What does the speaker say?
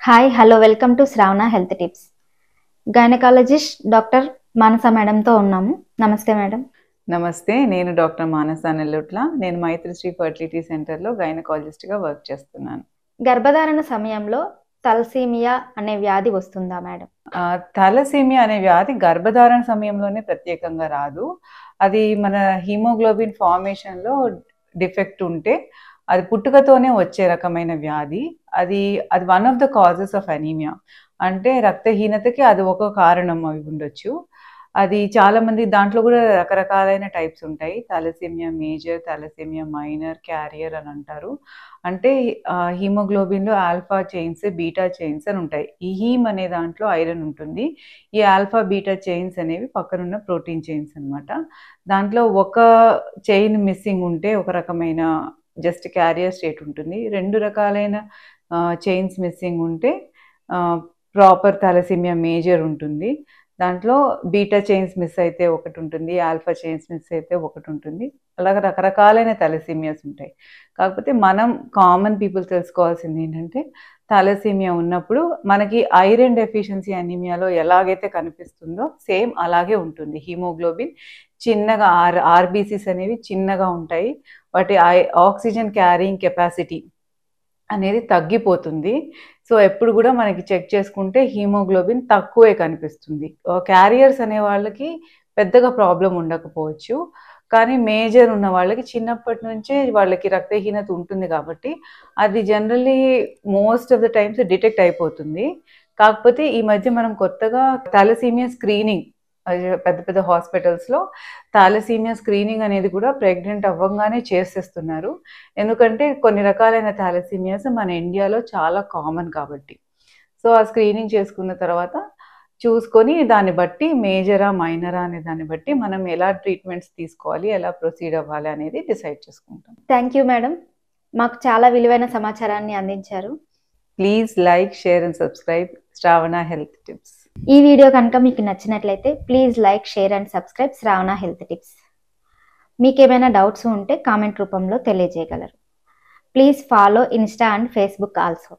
Hi hello welcome to Shravana health tips. Gynaecologist doctor Manasa మేడంతో ఉన్నాము. నమస్తే మేడం. నమస్తే, నేను డాక్టర్ మానస నెల్లుట్ల. నేను మైత్రిశ్రీ ఫర్టిలిటీ సెంటర్లో గైనకాలజిస్ట్గా వర్క్ చేస్తున్నాను. గర్భధారణ సమయంలో తలసీమియా అనే వ్యాధి వస్తుందా మేడం? థాలసీమియా అనే వ్యాధి గర్భధారణ సమయంలోనే ప్రత్యేకంగా రాదు. అది మన హీమోగ్లోబిన్ ఫార్మేషన్లో డిఫెక్ట్ ఉంటే అది పుట్టుకతోనే వచ్చే రకమైన వ్యాధి. అది one of the causes of anaemia. అంటే రక్తహీనతకి అది ఒక కారణం అయి ఉండొచ్చు. అది చాలామంది దాంట్లో కూడా రకరకాలైన టైప్స్ ఉంటాయి. Thalassemia major, thalassemia minor, carrier అని అంటారు. అంటే హీమోగ్లోబిన్లో ఆల్ఫా చైన్స్, బీటా చైన్స్ అని ఉంటాయి. ఈ హీమ్ అనే దాంట్లో ఐరన్ ఉంటుంది. ఈ ఆల్ఫా బీటా చైన్స్ అనేవి పక్కనున్న ప్రోటీన్ చైన్స్ అనమాట. దాంట్లో ఒక చైన్ మిస్సింగ్ ఉంటే ఒక రకమైన జస్ట్ క్యారియర్ స్టేట్ ఉంటుంది. రెండు రకాలైన చైన్స్ మిస్సింగ్ ఉంటే ప్రాపర్ థాలసీమియా మేజర్ ఉంటుంది. దాంట్లో బీటా చైన్స్ మిస్ అయితే ఒకటి ఉంటుంది, ఆల్ఫా చైన్స్ మిస్ అయితే ఒకటి ఉంటుంది. అలాగే రకరకాలైన థాలసీమియాస్ ఉంటాయి. కాకపోతే మనం కామన్ పీపుల్ తెలుసుకోవాల్సింది ఏంటంటే థాలసీమియా ఉన్నప్పుడు మనకి ఐరన్ డెఫిషియన్సీ అనీమియాలో ఎలాగైతే కనిపిస్తుందో సేమ్ అలాగే ఉంటుంది. హీమోగ్లోబిన్ చిన్నగా ఆర్బీసీస్ అనేవి చిన్నగా ఉంటాయి. వాటి ఆక్సిజన్ క్యారింగ్ కెపాసిటీ అనేది తగ్గిపోతుంది. సో ఎప్పుడు కూడా మనకి చెక్ చేసుకుంటే హీమోగ్లోబిన్ తక్కువే కనిపిస్తుంది. క్యారియర్స్ అనే వాళ్ళకి పెద్దగా ప్రాబ్లం ఉండకపోవచ్చు, కానీ మేజర్ ఉన్న వాళ్ళకి చిన్నప్పటి నుంచే వాళ్ళకి రక్తహీనత ఉంటుంది కాబట్టి అది generally most of the times detect అయిపోతుంది. కాకపోతే ఈ మధ్య మనం కొత్తగా థాలసీమియా స్క్రీనింగ్ పెద్ద పెద్ద హాస్పిటల్స్లో థాలసీమియా స్క్రీనింగ్ అనేది కూడా ప్రెగ్నెంట్ అవ్వగానే చేసేస్తున్నారు. ఎందుకంటే కొన్ని రకాలైన థాలసీమియాస్ మన ఇండియాలో చాలా కామన్ కాబట్టి. సో ఆ స్క్రీనింగ్ చేసుకున్న తర్వాత చూసుకొని దాన్ని బట్టి మేజరా మైనరా అనే దాన్ని బట్టి మనం ఎలా ట్రీట్మెంట్స్ తీసుకోవాలి, ఎలా ప్రొసీడ్ అవ్వాలి అనేది డిసైడ్ చేసుకుంటాం. థ్యాంక్ యూ మేడం, మాకు చాలా విలువైన సమాచారాన్ని అందించారు. Please like, share and subscribe Shravana health tips. ఈ వీడియో కనుక మీకు నచ్చినట్లయితే please like, share and subscribe Shravana health tips. మీకు ఏమైనా డౌట్స్ ఉంటే కామెంట్ రూపంలో తెలియజేయగలరు. Please follow Insta and Facebook also.